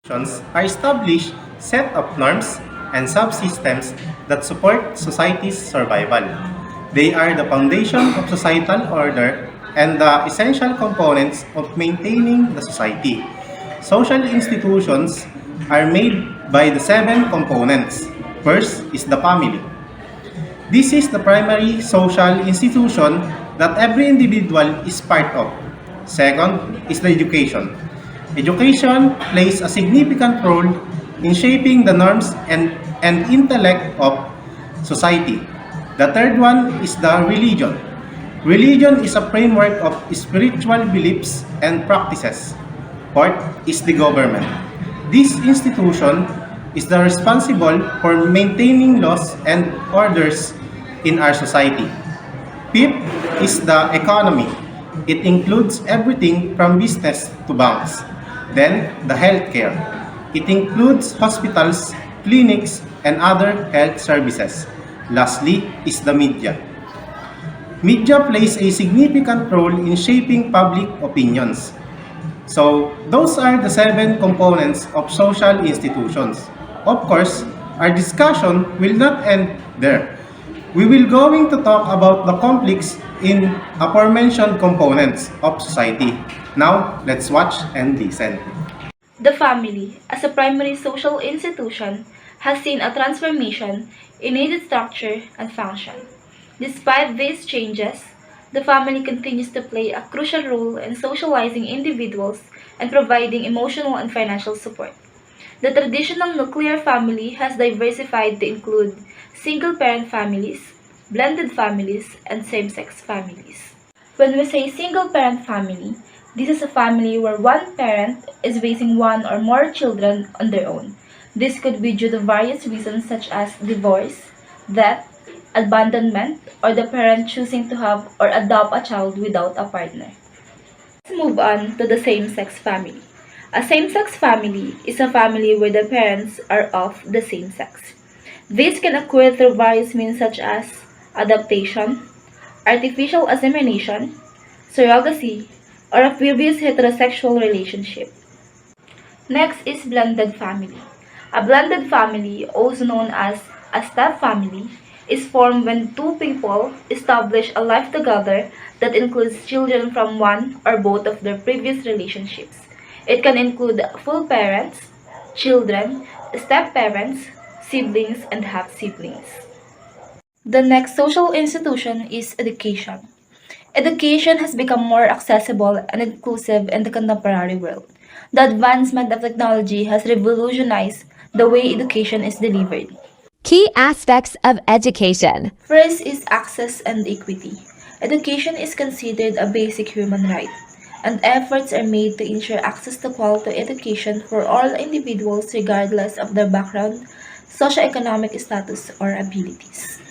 Are established set of norms and subsystems that support society's survival. They are the foundation of societal order and the essential components of maintaining the society. Social institutions are made by the seven components. First is the family. This is the primary social institution that every individual is part of. Second is the education. Education plays a significant role in shaping the norms and intellect of society. The third one is the religion. Religion is a framework of spiritual beliefs and practices. Fourth is the government. This institution is the responsible for maintaining laws and orders in our society. Fifth is the economy. It includes everything from business to banks. Then, the healthcare. It includes hospitals, clinics, and other health services. Lastly is the media. Media plays a significant role in shaping public opinions. So, those are the seven components of social institutions. Of course, our discussion will not end there. We will going to talk about the conflicts in aforementioned components of society. Now, let's watch and listen. The family, as a primary social institution, has seen a transformation in its structure and function. Despite these changes, the family continues to play a crucial role in socializing individuals and providing emotional and financial support. The traditional nuclear family has diversified to include single-parent families, blended families, and same-sex families. When we say single-parent family, this is a family where one parent is raising one or more children on their own. This could be due to various reasons such as divorce, death, abandonment, or the parent choosing to have or adopt a child without a partner. Let's move on to the same-sex family. A same-sex family is a family where the parents are of the same sex. This can occur through various means such as adaptation, artificial insemination, surrogacy, or a previous heterosexual relationship. Next is blended family. A blended family, also known as a step family, is formed when two people establish a life together that includes children from one or both of their previous relationships. It can include full parents, children, step-parents, siblings, and half-siblings. The next social institution is education. Education has become more accessible and inclusive in the contemporary world. The advancement of technology has revolutionized the way education is delivered. Key aspects of education. First is access and equity. Education is considered a basic human right, and efforts are made to ensure access to quality education for all individuals regardless of their background, socioeconomic status, or abilities.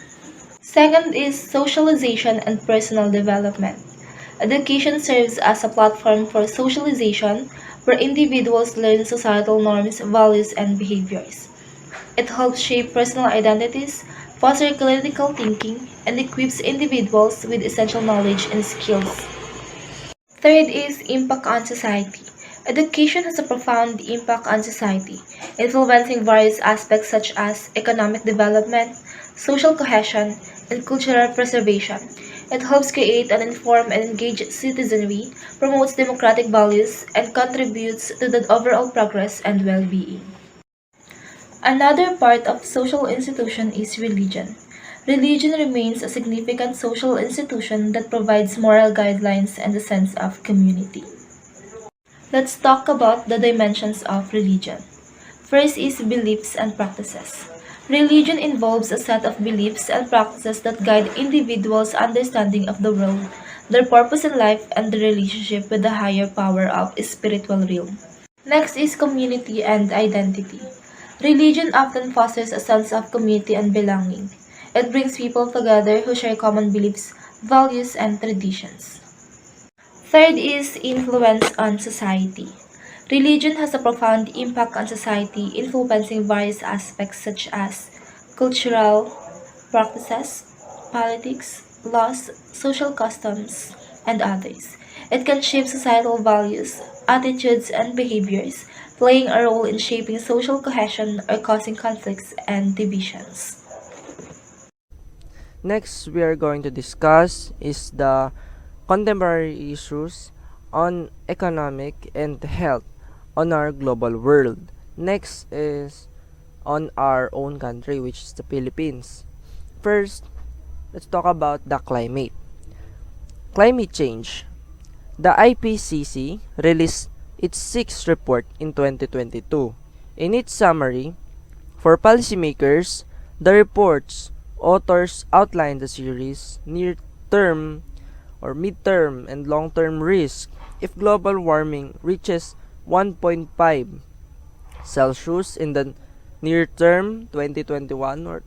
Second is socialization and personal development. Education serves as a platform for socialization where individuals learn societal norms, values, and behaviors. It helps shape personal identities, foster critical thinking, and equips individuals with essential knowledge and skills. Third is impact on society. Education has a profound impact on society, influencing various aspects such as economic development, social cohesion, and cultural preservation. It helps create an informed and engaged citizenry, promotes democratic values, and contributes to the overall progress and well-being. Another part of social institution is religion. Religion remains a significant social institution that provides moral guidelines and a sense of community. Let's talk about the dimensions of religion. First is beliefs and practices. Religion involves a set of beliefs and practices that guide individuals' understanding of the world, their purpose in life, and their relationship with the higher power of spiritual realm. Next is community and identity. Religion often fosters a sense of community and belonging. It brings people together who share common beliefs, values, and traditions. Third is influence on society. Religion has a profound impact on society, influencing various aspects such as cultural practices, politics, laws, social customs, and others. It can shape societal values, attitudes, and behaviors, playing a role in shaping social cohesion or causing conflicts and divisions. Next, we are going to discuss is the contemporary issues on economic and health on our global world. Next is on our own country, which is the Philippines. First, let's talk about the climate. Climate change. The IPCC released its sixth report in 2022. In its summary, for policymakers, the report's authors outlined the series near-term or mid-term and long-term risk if global warming reaches 1.5 Celsius in the near term 2021 or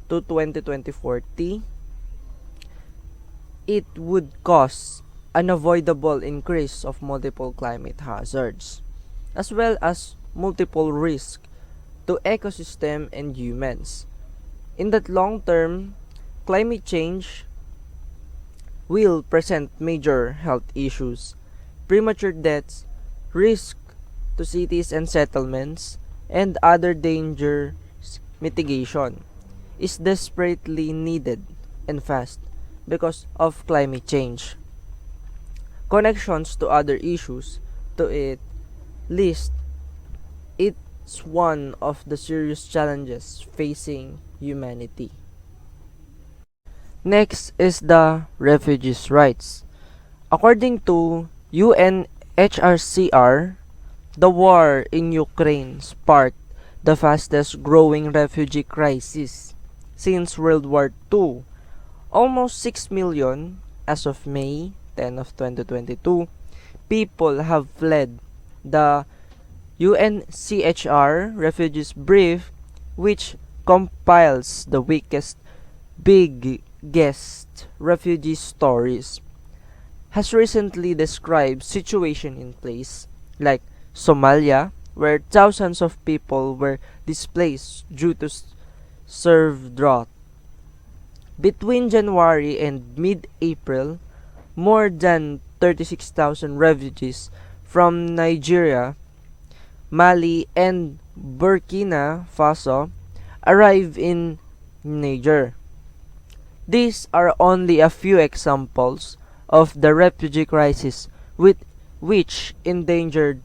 to 2040, it would cause an avoidable increase of multiple climate hazards, as well as multiple risks to ecosystem and humans. In that long term, climate change will present major health issues, premature deaths, risk to cities and settlements, and other dangers. Mitigation is desperately needed and fast because of climate change. Connections to other issues to it list it's one of the serious challenges facing humanity. Next is the refugees' rights. According to UNHRCR, the war in Ukraine sparked the fastest growing refugee crisis since World War II. Almost 6 million as of May 10 of 2022 people have fled the UNCHR Refugees Brief, which compiles the biggest refugee stories, has recently described situation in place like Somalia, where thousands of people were displaced due to severe drought. Between January and mid-April, more than 36,000 refugees from Nigeria, Mali, and Burkina Faso arrived in Niger. These are only a few examples of the refugee crisis with which endangered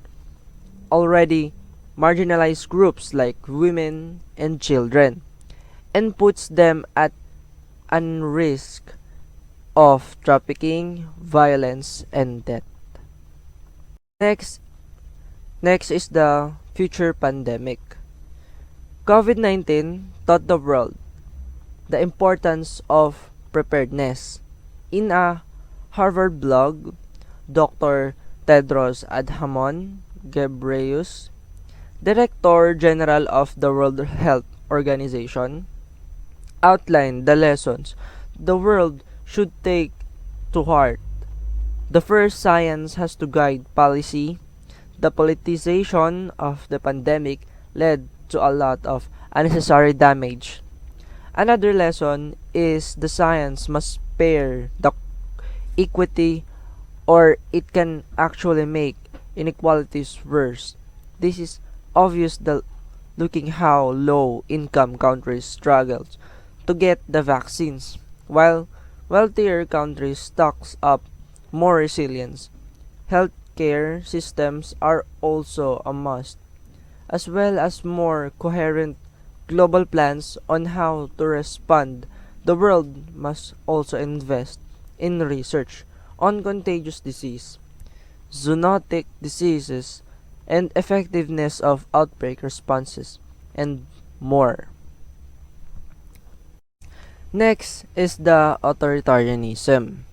already marginalized groups like women and children and puts them at an risk of trafficking, violence, and death. Next, next is the future pandemic. COVID-19 taught the world the importance of preparedness. In a Harvard blog, Dr. Tedros Adhanom Ghebreyesus, Director General of the World Health Organization, outlined the lessons the world should take to heart. The first, science has to guide policy. The politicization of the pandemic led to a lot of unnecessary damage. Another lesson is the science must spare the equity or it can actually make inequalities worse. This is obvious looking how low income countries struggle to get the vaccines, while wealthier countries stocks up more resilience. Healthcare systems are also a must, as well as more coherent global plans on how to respond. The world must also invest in research on contagious disease, zoonotic diseases, and effectiveness of outbreak responses, and more. Next is the authoritarianism.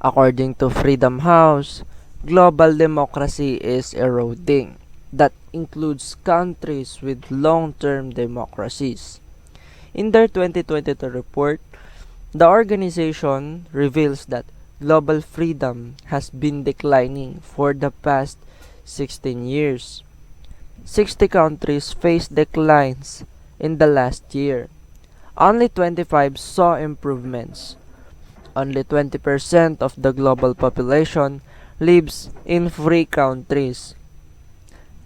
According to Freedom House, global democracy is eroding. That includes countries with long-term democracies. In their 2022 report, the organization reveals that global freedom has been declining for the past 16 years. 60 countries faced declines in the last year. Only 25 saw improvements. Only 20% of the global population lives in free countries.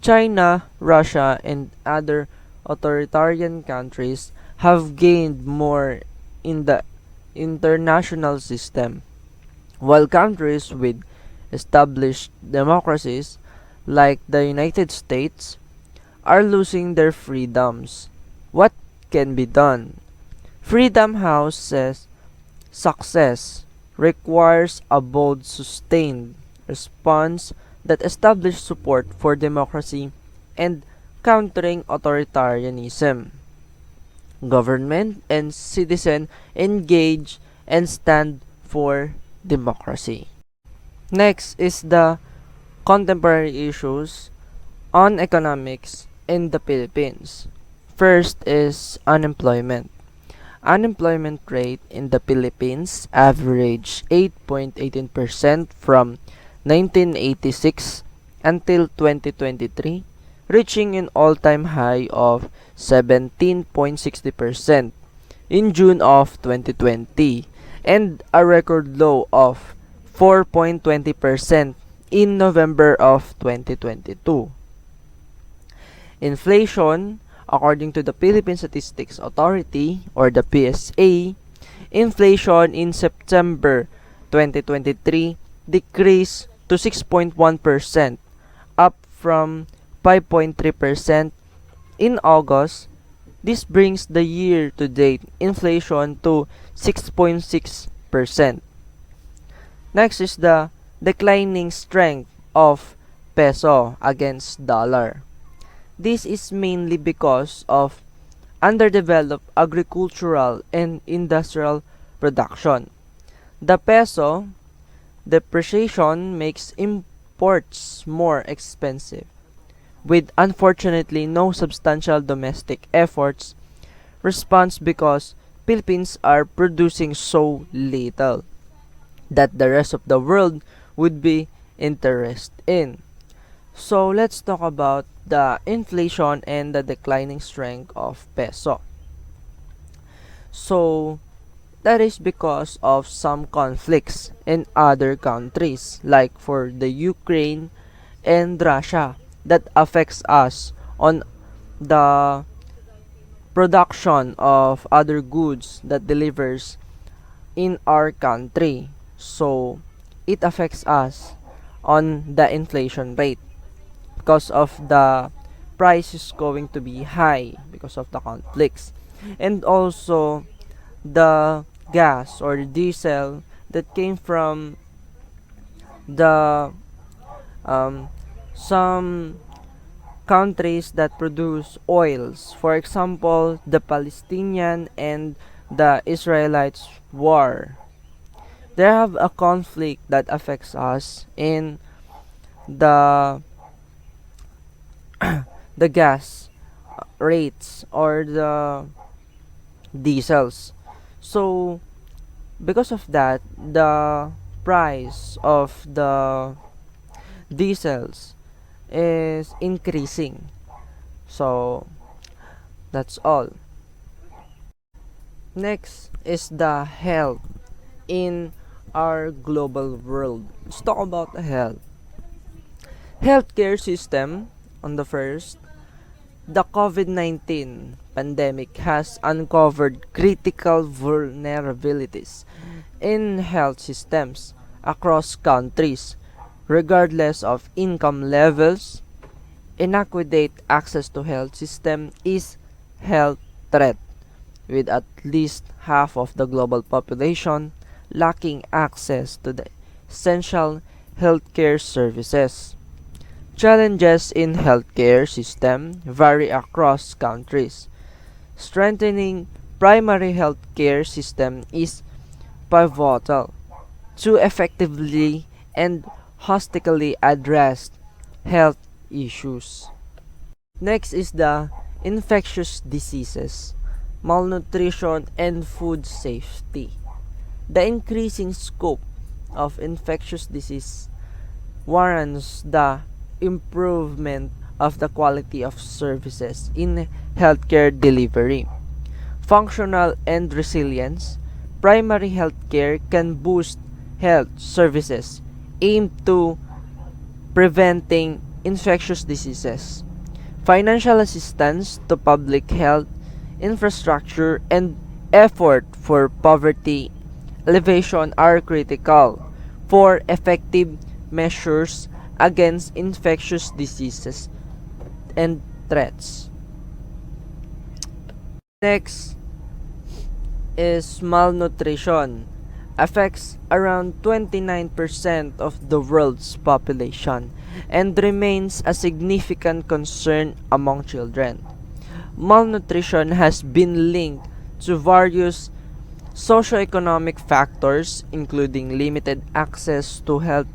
China, Russia, and other authoritarian countries have gained more in the international system, while countries with established democracies like the United States are losing their freedoms. What can be done? Freedom House says success requires a bold, sustained response that establishes support for democracy and countering authoritarianism. Government and citizen engage and stand for democracy. Next is the contemporary issues on economics in the Philippines. First is unemployment. Unemployment rate in the Philippines averaged 8.18% from 1986 until 2023, reaching an all-time high of 17.60% in June of 2020 and a record low of 4.20% in November of 2022. Inflation, according to the Philippine Statistics Authority or the PSA, inflation in September 2023 decreased to 6.1%, up from 5.3% in August. This brings the year-to-date inflation to 6.6%. Next is the declining strength of peso against dollar. This is mainly because of underdeveloped agricultural and industrial production. The peso depreciation makes imports more expensive, with unfortunately no substantial domestic efforts response because Philippines are producing so little that the rest of the world would be interested in. So let's talk about the inflation and the declining strength of peso. So that is because of some conflicts in other countries like for the Ukraine and Russia that affects us on the production of other goods that delivers in our country. So it affects us on the inflation rate because of the price is going to be high because of the conflicts, and also the gas or the diesel that came from the some countries that produce oils, for example the Palestinian and the Israelites war. They have a conflict that affects us in the the gas rates or the diesels. So because of that, the price of the diesels is increasing. So that's all. Next is the health in our global world. Let's talk about the health. Healthcare system on the first. The COVID-19 pandemic has uncovered critical vulnerabilities in health systems across countries, regardless of income levels. Inadequate access to health system is health threat, with at least half of the global population lacking access to the essential healthcare services. Challenges in healthcare system vary across countries. Strengthening primary healthcare system is pivotal to effectively and holistically address health issues. Next is the infectious diseases, malnutrition, and food safety. The increasing scope of infectious disease warrants the improvement of the quality of services in healthcare delivery. Functional and resilience, primary healthcare can boost health services aimed to preventing infectious diseases, financial assistance to public health, infrastructure, and effort for poverty alleviation are critical for effective measures against infectious diseases and threats. Next is malnutrition. Affects around 29% of the world's population and remains a significant concern among children. Malnutrition has been linked to various socioeconomic factors, including limited access to health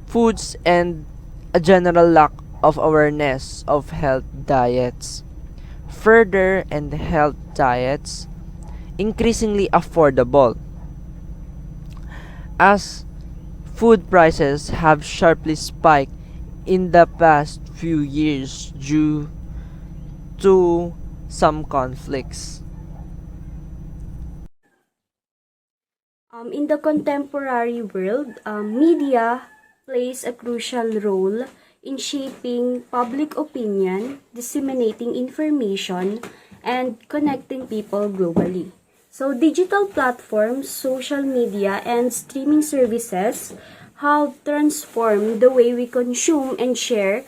foods and a general lack of awareness of health diets. Further, and health diets increasingly affordable as food prices have sharply spiked in the past few years due to some conflicts. In the contemporary world, media plays a crucial role in shaping public opinion, disseminating information, and connecting people globally. So, digital platforms, social media, and streaming services have transformed the way we consume and share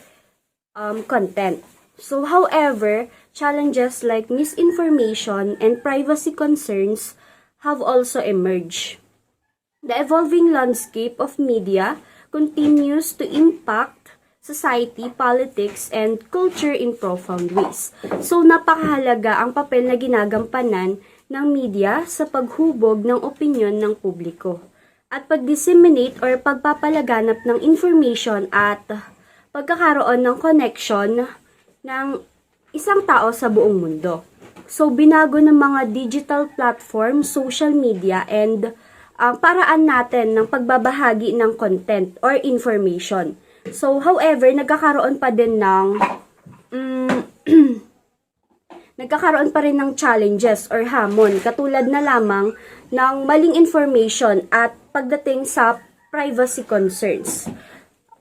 content. So, however, challenges like misinformation and privacy concerns have also emerged. The evolving landscape of media continues to impact society, politics, and culture in profound ways. So, napakahalaga ang papel na ginagampanan ng media sa paghubog ng opinyon ng publiko at pag-disseminate or pagpapalaganap ng information at pagkakaroon ng connection ng isang tao sa buong mundo. So, binago ng mga digital platform, social media, and ang paraan natin ng pagbabahagi ng content or information. So, however, nagkakaroon pa din ng nagkakaroon pa rin ng challenges or hamon, katulad na lamang ng maling information at pagdating sa privacy concerns.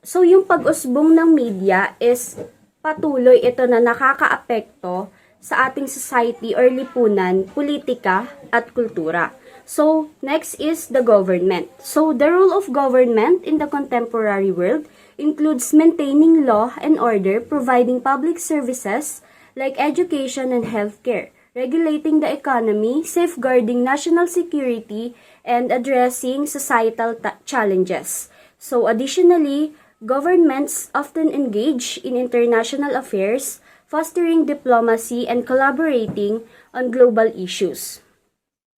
So, yung pag-usbong ng media is patuloy ito na nakakaapekto sa ating society or lipunan, politika, at kultura. So, next is the government. So, the role of government in the contemporary world includes maintaining law and order, providing public services like education and healthcare, regulating the economy, safeguarding national security, and addressing societal challenges. So, additionally, governments often engage in international affairs, fostering diplomacy and collaborating on global issues.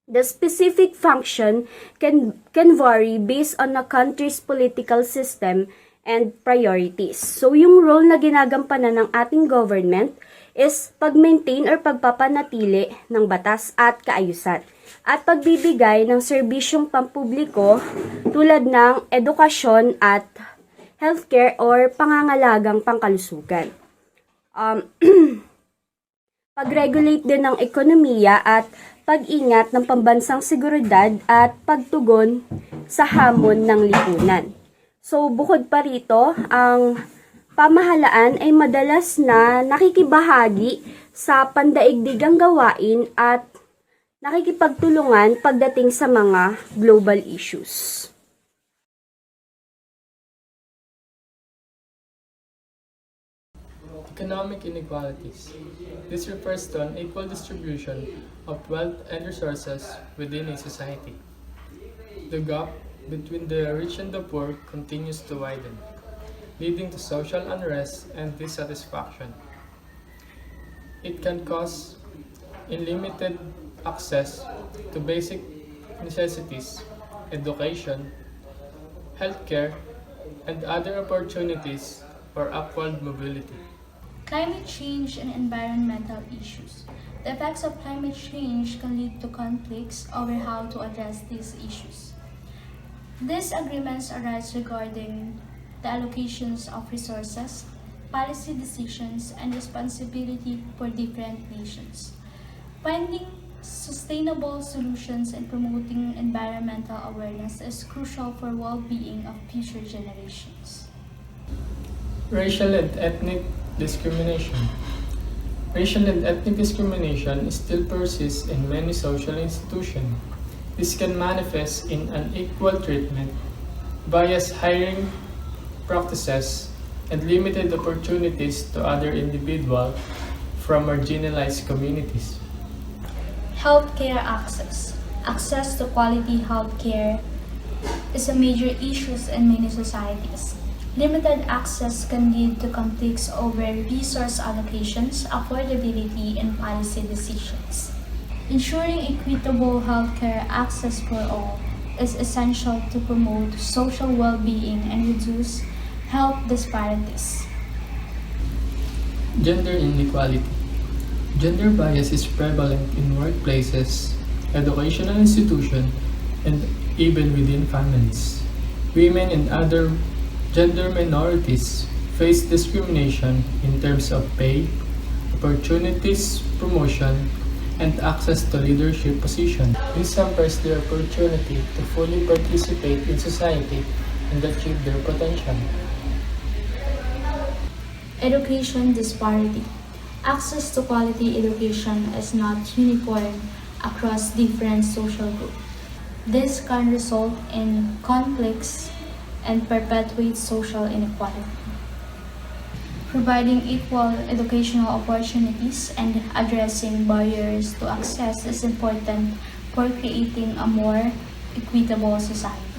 The specific function can vary based on a country's political system and priorities. So, yung role na ginagampanan ng ating government is pag-maintain or pagpapanatili ng batas at kaayusan at pagbibigay ng serbisyong pampubliko tulad ng edukasyon at healthcare or pangangalagang pangkalusugan. Pag-regulate din ng ekonomiya at pag-ingat ng pambansang seguridad at pagtugon sa hamon ng lipunan. So, bukod pa rito, ang pamahalaan ay madalas na nakikibahagi sa pandaigdigang gawain at nakikipagtulungan pagdating sa mga global issues. Economic inequalities. This refers to an equal distribution of wealth and resources within a society. The gap between the rich and the poor continues to widen, leading to social unrest and dissatisfaction. It can cause unlimited access to basic necessities, education, healthcare, and other opportunities for upward mobility. Climate change and environmental issues. The effects of climate change can lead to conflicts over how to address these issues. Disagreements arise regarding the allocations of resources, policy decisions, and responsibility for different nations. Finding sustainable solutions and promoting environmental awareness is crucial for well-being of future generations. Racial and ethnic discrimination. Racial and ethnic discrimination still persists in many social institutions. This can manifest in unequal treatment, biased hiring practices, and limited opportunities to other individuals from marginalized communities. Healthcare access. Access to quality healthcare is a major issue in many societies. Limited access can lead to conflicts over resource allocations, affordability, and policy decisions. Ensuring equitable healthcare access for all is essential to promote social well-being and reduce health disparities. Gender inequality. Gender bias is prevalent in workplaces, educational institutions, and even within families. Women and other gender minorities face discrimination in terms of pay, opportunities, promotion, and access to leadership positions. This hampers their opportunity to fully participate in society and achieve their potential. Education disparity. Access to quality education is not uniform across different social groups. This can result in conflicts and perpetuate social inequality. Providing equal educational opportunities and addressing barriers to access is important for creating a more equitable society.